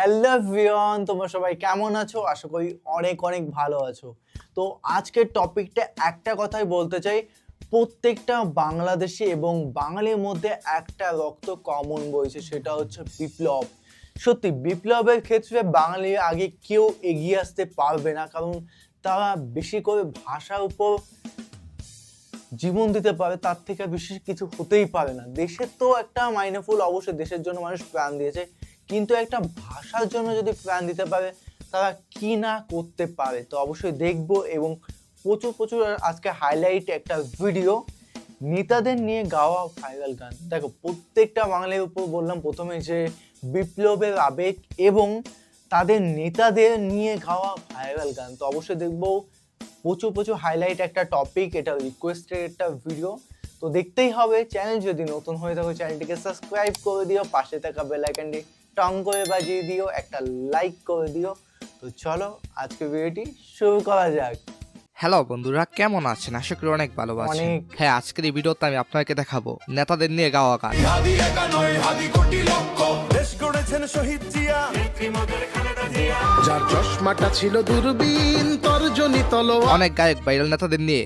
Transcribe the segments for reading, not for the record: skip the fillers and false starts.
Hello everyone, তোমরা সবাই কেমন আছো? আশা করি অনেক অনেক ভালো আছো। তো আজকের টপিকটা একটা কথাই বলতে চাই, প্রত্যেকটা বাংলাদেশি এবং বাঙালির মধ্যে একটা রক্ত কমন বইছে, সেটা হচ্ছে বিপ্লব। সত্যি বিপ্লবের ক্ষেত্রে বাঙালি আগে কেউ এগিয়ে আসতে পারবে না, কারণ তারা বেশি করে ভাষার উপর জীবন দিতে পারে, তার থেকে বিশেষ কিছু হতেই পারে না। দেশের তো একটা মাইন্ডফুল, অবশ্যই দেশের জন্য মানুষ প্রাণ দিয়েছে, কিন্তু একটা ভাষার জন্য যদি প্রাণ দিতে পারে তারা কি না করতে পারে। তো অবশ্যই দেখবো এবং প্রচুর প্রচুর আজকে হাইলাইট একটা ভিডিও নেতাদের নিয়ে গাওয়া ভাইরাল গান। দেখো, প্রত্যেকটা বাঙালির উপর বললাম প্রথমে যে বিপ্লবের আবেগ এবং তাদের নেতাদের নিয়ে গাওয়া ভাইরাল গান। তো অবশ্যই দেখবো প্রচুর প্রচুর হাইলাইট একটা টপিক, এটা রিকোয়েস্টেড একটা ভিডিও, তো দেখতেই হবে। চ্যানেল যদি নতুন হয়ে থাকো চ্যানেলটিকে সাবস্ক্রাইব করে দিও, পাশে থাকা বেল আইকনটি টং করে বাজিয়ে দিও, একটা লাইক করে দিও। তো চলো আজকে ভিডিওটি শুরু করা যাক। হ্যালো বন্ধুরা, কেমন আছেন? আশা করি অনেক ভালো আছেন। হ্যাঁ, আজকের এই ভিডিওতে আমি আপনাকে দেখাবো নেতাদের নিয়ে গাওয়া গান। যার চশমাটা ছিল দূরবীন তর্জনী তলোয়ার। অনেক গায়ক ভাইরাল নেতাদের নিয়ে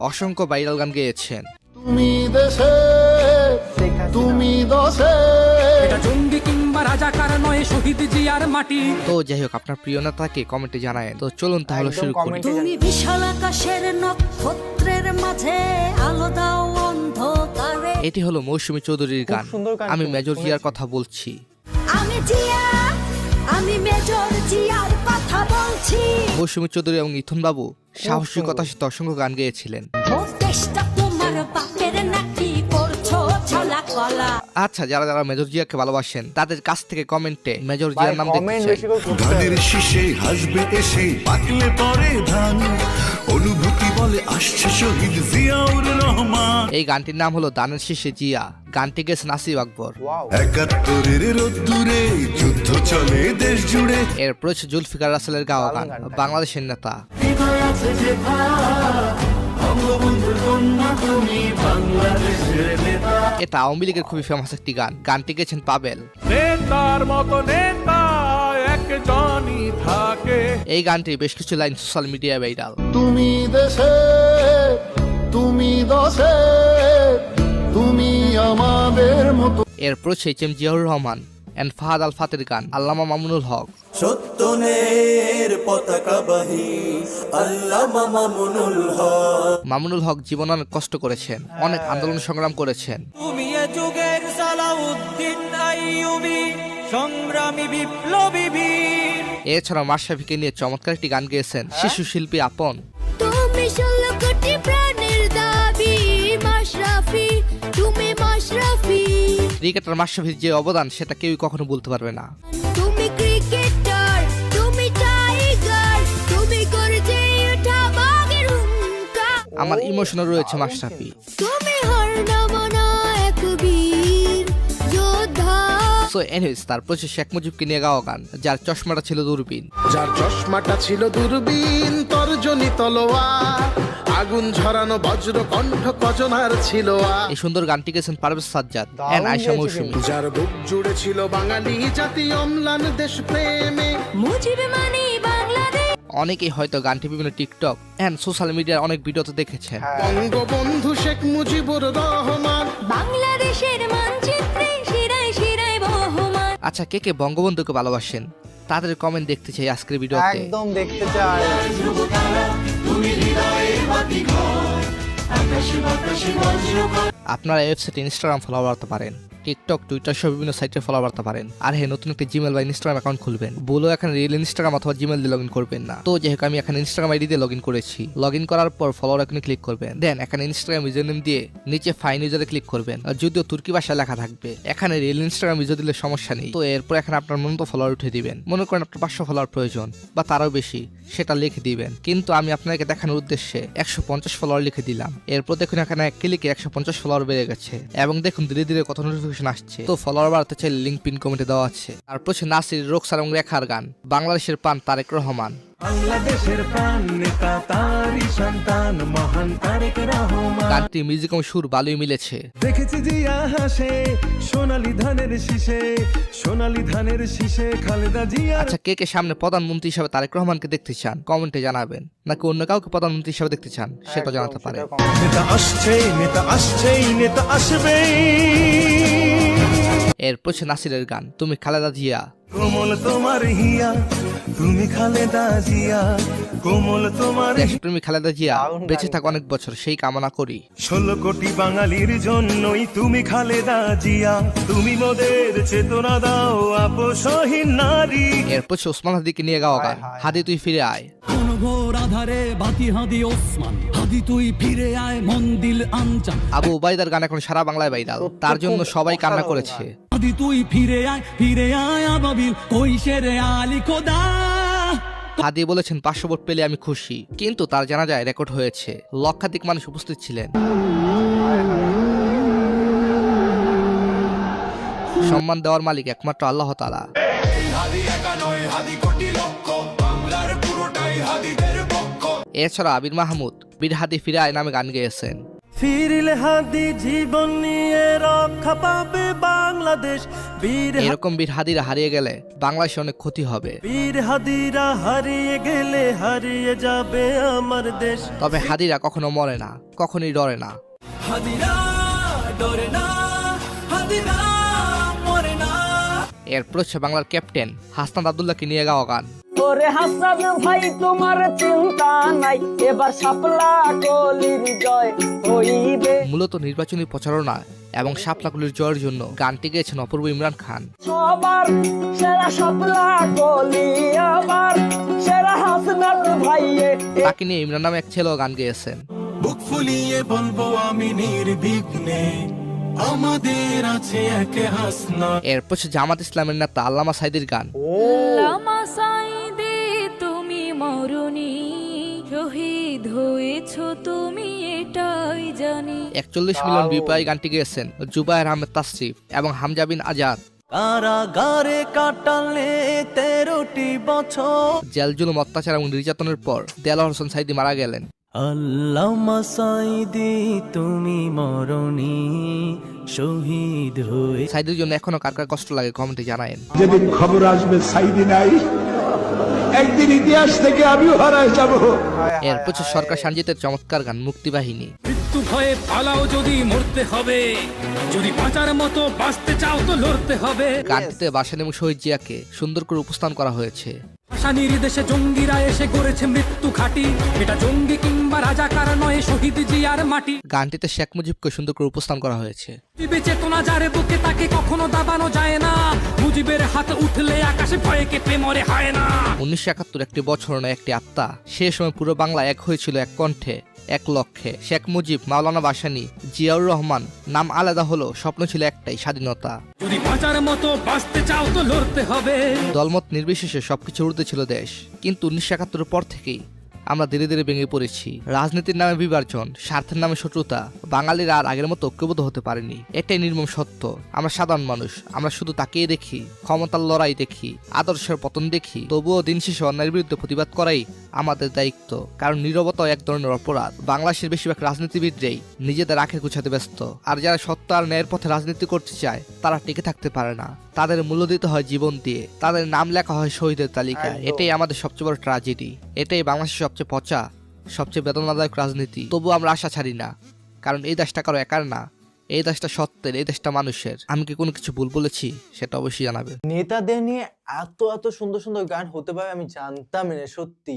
অসংখ্য ভাইরাল গান গেয়েছেন। তুমি দেশে তুমি দশে, এটা জঙ্গি কিংবা রাজাকার নয়, শহীদ জিয়ার মাটি। তো যাই হোক, আপনার প্রিয় নেতাকে কমেন্টে জানায়। তো চলুন তাহলে শুরু করি। তুমি বিশাল আকাশের নক্ষত্রের মাঝে আলো দাও অন্ধকারে। এটি হলো মৌসুমী চৌধুরীর গান। সুন্দর গান, আমি মেজর জিয়ার কথা বলছি। আমি জিয়া, আমি মেজর জিয়ার কথা বলছি। মৌসুমী চৌধুরী এবং ইথুন বাবু সাহসিকতার সাথে অসংখ্য গান গেয়েছিলেন। দেশটা তোমার বাপের নাকি, করছো ছলা কলা। আচ্ছা, যারা যারা মেজর জিয়াকে ভালোবাসেন তাদের কাছ থেকে কমেন্টে মেজর জিয়ার নাম কমেন্ট দেখতে বেশি করে করতে ধানের হবে। শীষে হাসবে এসে পাকলে পরে ধান, অনুভূতি বলে আসছে শহীদ জিয়াউর রহমান। এই গানটির নাম হলো দানের শীষে জিয়া। গানটি গেছেন আসিফ আকবর। ওয়াও, ৭১-এর রোদ্দুরে যুদ্ধ চলে দেশ জুড়ে। এরপর হচ্ছে জুলফিকার রাসেলের গাওয়া গান, বাংলাদেশের নেতা। এটা আওয়ামী লীগের খুবই ফেমাস একটি গান। গানটি গেছেন পাবেল। নেতার মতো নেতা একজনই থাকে। এই গানটি বেশ কিছু লাইন সোশ্যাল মিডিয়ায় ভাইরাল। তুমি দেশে তুমি দশে, তুমি আমাদের মতো। এরপর হচ্ছে H M Ziaur Rahman and Fahad Al Fater গান, আল্লামা মামুনুল হক। সত্যনের পতাকাবাহী আল্লামা মামুনুল হক। মামুনুল হক জীবনে অনেক কষ্ট করেছেন, অনেক আন্দোলন সংগ্রাম করেছেন। তুমি এ যুগের সালাউদ্দিন আইয়ুবী, সংগ্রামী বিপ্লবী বীর। এছাড়া মাশরাফিকে নিয়ে চমৎকার একটি গান গেয়েছেন শিশু শিল্পী আপন। তুমি 16 কোটি প্রাণের দাবি, মাশরাফি তুমি মাশরাফি। ক্রিকেটার মাশরাফির যে অবদান সেটা কেউই কখনো বলতে পারবে না। তুমি ক্রিকেটার, তুমি টাইগার, তুমি করতে ওঠা বাঘের হুঙ্কার। আমার ইমোশনাল রয়েছে মাশরাফি। তুমি হার না মানা এক বীর যোদ্ধা। সো এনিওয়েজ, তারপর হচ্ছে শেখ মুজিবকে নিয়ে গাওয়া গান, যার চশমাটা ছিল দূরবীন। যার চশমাটা ছিল দূরবীন তর্জনী তলোয়ার, আগুন ঝরানো বজ্র কণ্ঠ কজনার ছিল আর। এই সুন্দর গানটি গেছেন পারভেজ সাজ্জাদ এন্ড আয়েশা মৌসুমী। যার বুক জুড়ে ছিল বাঙালি জাতি অম্লান দেশ প্রেমে। মুজিব মানে বাংলাদেশ। অনেকেই হয়তো গানটি বিভিন্ন টিকটক এন্ড সোশ্যাল মিডিয়ার অনেক ভিডিওতে দেখেছেন। বঙ্গবন্ধু শেখ মুজিবুর রহমান, বাংলাদেশের মানচিত্রে শিরায় শিরায় বহমান। আচ্ছা, কে কে বঙ্গবন্ধুকে ভালোবাসেন তাদের কমেন্ট দেখতে চাই আজকের ভিডিওতে। একদম দেখতে চাই। আপনারা ওয়েবসাইটে ইনস্টাগ্রাম ফলো করতে পারেন, টিকটক, টুইটার সহ বিভিন্ন সাইটে ফলো করতে পারেন। আর হ্যাঁ, নতুন একটা জিমেল বা ইনস্টাগ্রাম অ্যাকাউন্ট খুলবেন। বলো এখানে রিয়েল ইনস্টাগ্রাম অথবা জিমেল দিয়ে লগ ইন করবেন না। তো যেহেতু আমি এখানে ইনস্টাগ্রাম আইডি দিয়ে লগ ইন করেছি, লগ ইন করার পর ফলোয়ার এখানে ক্লিক করবেন। দেন এখানে ইনস্টাগ্রাম ইউজার নেম দিয়ে নিচে ফাইন ইউজারে ক্লিক করবেন। আর যদিও তুর্কি ভাষায় লেখা থাকবে, এখানে রিয়েল ইনস্টাগ্রাম ইউজার দিলে সমস্যা নেই। তো এরপর এখানে আপনার মতো ফলোয়ার উঠে দিবেন। মনে করেন আপনার 500 ফলোয়ার প্রয়োজন বা তারও বেশি, সেটা লিখে দিবেন। কিন্তু আমি আপনাকে দেখানোর উদ্দেশ্যে 150 ফলোয়ার লিখে দিলাম। এরপর দেখুন এখানে এক ক্লিকে 150 ফলোয়ার বেড়ে গেছে এবং দেখুন ধীরে ধীরে কত নোটিফিকেশন আসছে। তো ফলোয়ার বাড়াতে চাইলে লিঙ্ক পিন কমেন্টে দেওয়া আছে। তারপর হচ্ছে নাসির, রোকসার এবং রেখার গান, বাংলাদেশের পান তারেক রহমান। বাংলাদেশের প্রাণ নেতা তারই সন্তান মহান তারেক রহমান। গানটি মিউজিক এবং সুর ভালোই মিলেছে। দেখেছি জিয়া হাসে সোনালী ধানের শীষে, সোনালী ধানের শীষে খালেদা জিয়া। আচ্ছা, কে কে সামনে প্রধানমন্ত্রী হিসেবে তারেক রহমানকে দেখতে চান কমেন্টে জানাবেন, নাকি অন্য কাউকে প্রধানমন্ত্রী হিসেবে দেখতে চান সেটা জানাতে পারেন। নেতা আসছেই, নেতা আসছেই, নেতা আসবেই। এরপর নাসিরের গান তুমি খালেদা জিয়া। কোমল তোমার হিয়া, তুমি খালেদা জিয়া, কোমল তোমার। দেশপ্রেমী খালেদা জিয়া দারুণ গান। বেঁচে থাক অনেক বছর, সেই কামনা করি। 16 কোটি বাঙালির জন্যই তুমি খালেদা জিয়া, তুমি মোদের চেতনা দাও আপসহীন নারী। এরপর ওসমান হাদিকে নিয়ে গাওয়া গান হাদি তুই ফিরে আয়। ঘোর আধারে বাতি হাদি ওসমান, হাদি তুই ফিরে আয় মন দিল আনচান। আবু উবাইদার গান এখন সারা বাংলায় ভাইরাল, তার জন্য সবাই কান্না করেছে। হাদি তুই ফিরে আয় আবাবিল কই শেরে আলী খোদা। হাদি বলেছেন 500 ভোট পেলে আমি খুশি, কিন্তু তার জানা যায় রেকর্ড হয়েছে, লক্ষাধিক মানুষ উপস্থিত ছিলেন। সম্মান দেওয়ার মালিক একমাত্র আল্লাহ তাআলা। এছাড়া আবির মাহমুদ বীর হাদি ফিরে আয় নামে গান গেয়েছেন। ফিরিলে হাদি জীবন নিয়ে রক্ষা পাবে বাংলাদেশ, বীর এরকম বীর হাদিরা হারিয়ে গেলে বাংলাদেশে অনেক ক্ষতি হবে। বীর হাদিরা হারিয়ে গেলে হারিয়ে যাবে আমার দেশ। তবে হাদিরা কখনো মরে না, কখনোই ডরে না। হাদিরা ডরে না, হাদিরা মরে না। এরপর হচ্ছে বাংলার ক্যাপ্টেন হাসনাত আব্দুল্লাহকে নিয়ে গাওয়া গান। ওরে হাসান ভাই তোমার চিন্তা নাই, এবার শাপলা কলির জয় হইবে। মূলত নির্বাচনী প্রচারণা এবং শাপলাকুলির জয়ের জন্য গানটি গেয়েছেন অপূর্ব ইমরান খান। সবার সেরা শাপলা কলি, আবার সেরা হাসনাত ভাইয়ে। তাকে নিয়ে ইমরান নামে এক ছেলেও গান গেয়েছেন। বুক ফুলিয়ে বলবো আমি নির্বিঘ্নে, আমাদের আছে এক হাসনা। এরপর হচ্ছে জামাত ইসলামের নেতা আল্লামা সাইদির গান। লামা সাইদে তুমি মরুনি, শহীদ হয়েছো তুমি এটাই জানি। 41 মিলিয়ন ভিউ পাই গানটি গেয়েছেন জুবায়ের আহমেদ তাসরিফ এবং হামজা বিন আজাদ। কারাগারে কাটালে 13টি বছর। জেল জুলুম অত্যাচার এবং নির্যাতনের পর দেলোয়ার হোসেন সাইদি মারা গেলেন। আল্লামা সাইদি তুমি মরণি, শহীদ হয়ে। সাইদির জন্য এখনো কার কার কষ্ট লাগে কমেন্টে জানায়েন। যেদিন খবর আসবে সাইদি নাই, একদিন ইতিহাস থেকে আমিও হারায় যাব। এরপর হচ্ছে সরকার সঞ্জিতের চমৎকার গান মুক্তিবাহিনী। মৃত্যু ভয়ে পালাও যদি মরতে হবে, যদি বাঁচার মতো বাঁচতে চাও তো লড়তে হবে। গানটিতে বাসান এবং শহীদ জিয়াকে সুন্দর করে উপস্থান করা হয়েছে। আসানির দেশে জঙ্গিরা এসে গড়েছে মৃত্যু ঘাঁটি, এটা জঙ্গি কিংবা রাজাকার নয়, শহীদ জিয়ার মাটি। গানটিতে শেখ মুজিবকে সুন্দর করে উপস্থান করা হয়েছে। মুজিবে চেতনা যার বুকে তাকে কখনো দাবানো যায় না, মুজিবের হাত উঠলে আকাশে ভয়ে কেঁপে মরে হয় না। 1971 একটি বছর নয় একটি আত্মা, সে সময় পুরো বাংলা এক হয়েছিল এক কণ্ঠে এক লক্ষ্যে। শেখ মুজিব, মাওলানা ভাসানী, জিয়াউর রহমান নাম আলাদা হলো, স্বপ্ন ছিল একটাই, স্বাধীনতা। যদি বাঁচার মতো বাঁচতে চাও তো লড়তে হবে। দলমত নির্বিশেষে সবকিছু উড়তে ছিল দেশ, কিন্তু 1971 পর থেকেই আমরা ধীরে ধীরে ভেঙে পড়েছি। রাজনীতির নামে বিভাজন, স্বার্থের নামে শত্রুতা, বাঙালিরা আর আগের মতো ঐক্যবদ্ধ হতে পারেনি। এটাই নির্মম সত্য। আমরা সাধারণ মানুষ, আমরা শুধু তাকিয়ে দেখি, ক্ষমতার লড়াই দেখি, আদর্শের পতন দেখি। তবুও দিন শেষে অন্যায়ের বিরুদ্ধে প্রতিবাদ করাই আমাদের দায়িত্ব, কারণ নীরবতা এক ধরনের অপরাধ। বাংলাদেশের বেশিরভাগ রাজনীতিবিদরাই নিজেদের আখের গুছাতে ব্যস্ত, আর যারা সত্য আর ন্যায়ের পথে রাজনীতি করতে চায় তারা টিকে থাকতে পারে না। তাদের মূল্য দিতে হয় জীবন দিয়ে, তাদের নাম লেখা হয় শহীদের তালিকায়। এটাই আমাদের সবচেয়ে বড় ট্র্যাজেডি, এটাই বাংলাদেশের সবচেয়ে পচা, সবচেয়ে বেদনাদায়ক রাজনীতি। তবু আমরা আশা ছাড়ি না, কারণ এই দেশটা কারো একার না, এই দেশটা সত্যের, এই দেশটা মানুষের। আমি কি কোনো কিছু ভুল বলেছি সেটা অবশ্যই জানাবে। নেতাদের নিয়ে এত এত সুন্দর সুন্দর গান হতে পারে আমি জানতাম না, সত্যি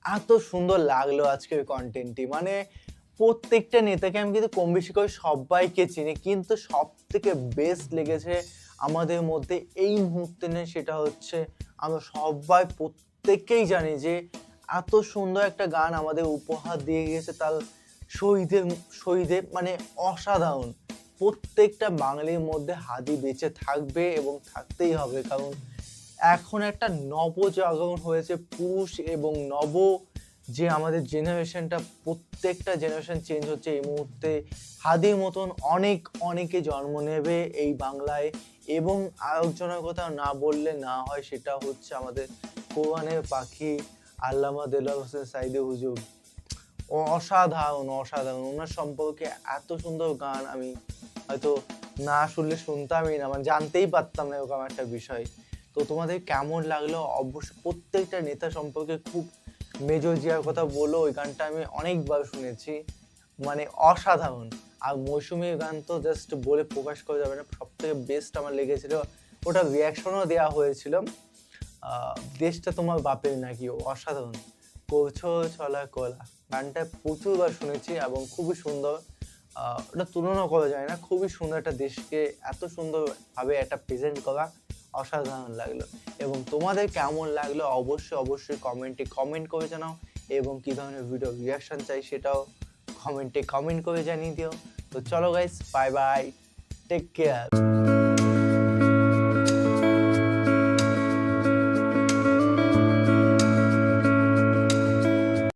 এত সুন্দর লাগলো আজকের কন্টেন্টটি। মানে প্রত্যেকটা নেতাকে আমি কিন্তু কম বেশি করে সবাইকে চিনি, কিন্তু সব থেকে বেস্ট লেগেছে আমাদের মধ্যে এই মুহূর্তে নেই, সেটা হচ্ছে আমরা সবাই প্রত্যেকেই জানি যে এত সুন্দর একটা গান আমাদের উপহার দিয়ে গেছে তার শহীদের মানে অসাধারণ। প্রত্যেকটা বাঙালির মধ্যে হাদি বেঁচে থাকবে এবং থাকতেই হবে, কারণ এখন একটা নবজাগরণ হয়েছে পুরুষ এবং নব যে আমাদের জেনারেশনটা, প্রত্যেকটা জেনারেশন চেঞ্জ হচ্ছে এই মুহূর্তে। হাদির মতন অনেকে জন্ম নেবে এই বাংলায়, এবং আরেকজনের কথা না বললে না হয়, সেটা হচ্ছে আমাদের কোরআনের পাখি আল্লামা দেলোয়ার হোসেন সাইদি হুজুর, অসাধারণ অসাধারণ। ওনার সম্পর্কে এত সুন্দর গান আমি হয়তো না শুনলে শুনতামই না, মানে জানতেই পারতাম না এরকম একটা বিষয়। তো তোমাদের কেমন লাগলো অবশ্যই। প্রত্যেকটা নেতা সম্পর্কে খুব, মেজর জিয়ার কথা বলো, ওই গানটা আমি অনেকবার শুনেছি, মানে অসাধারণ। আর মৌসুমীর গান তো জাস্ট বলে প্রকাশ করা যাবে না, সব থেকে বেস্ট আমার লেগেছিল। ওটা রিয়াকশনও দেওয়া হয়েছিল, দেশটা তোমার বাপের নাকি, অসাধারণ। করছো চলা কলা গানটা প্রচুরবার শুনেছি এবং খুবই সুন্দর, ওটা তুলনা করা যায় না। খুবই সুন্দর একটা দেশকে এত সুন্দরভাবে একটা প্রেজেন্ট করা, অসাধারণ লাগলো। এবং তোমাদের কেমন লাগলো অবশ্যই অবশ্যই কমেন্টে কমেন্ট করে জানাও, এবং কী ধরনের ভিডিও রিয়াকশন চাই সেটাও কমেন্টে কমেন্ট করে জানিয়ে দিও। তো চলো guys, bye bye, take care.